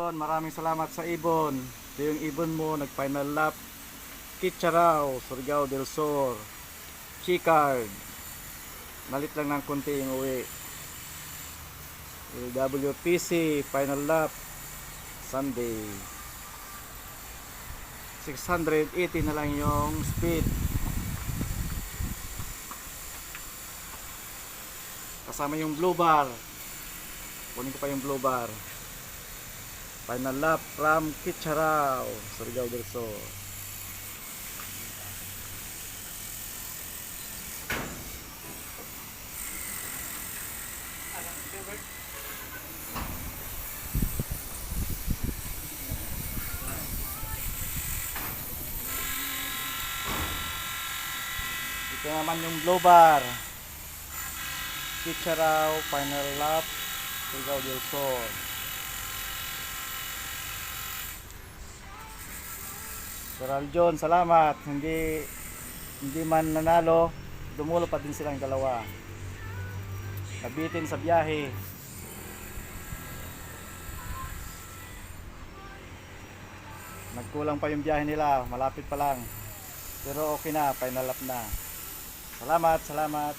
John, maraming salamat sa ibon. Ito yung ibon mo, nag final lap. Kitcharao, Surigao del Sur, Chicard. Malit lang ng konti yung uwi. WPC, final lap, Sunday. 680 na lang yung speed. Kasama yung blue bar. Kunin ko pa yung blue bar. Final lap from Kitcharao, Surigao del Sur. Ito naman yung blue bar. Kitcharao, final lap, Surigao del Sur. Sir Aljon, salamat. Hindi man nanalo, dumulo pa din silang dalawa. Nabitin sa biyahe. Nagkulang pa yung biyahe nila, malapit pa lang. Pero okay na, final lap na. Salamat, salamat.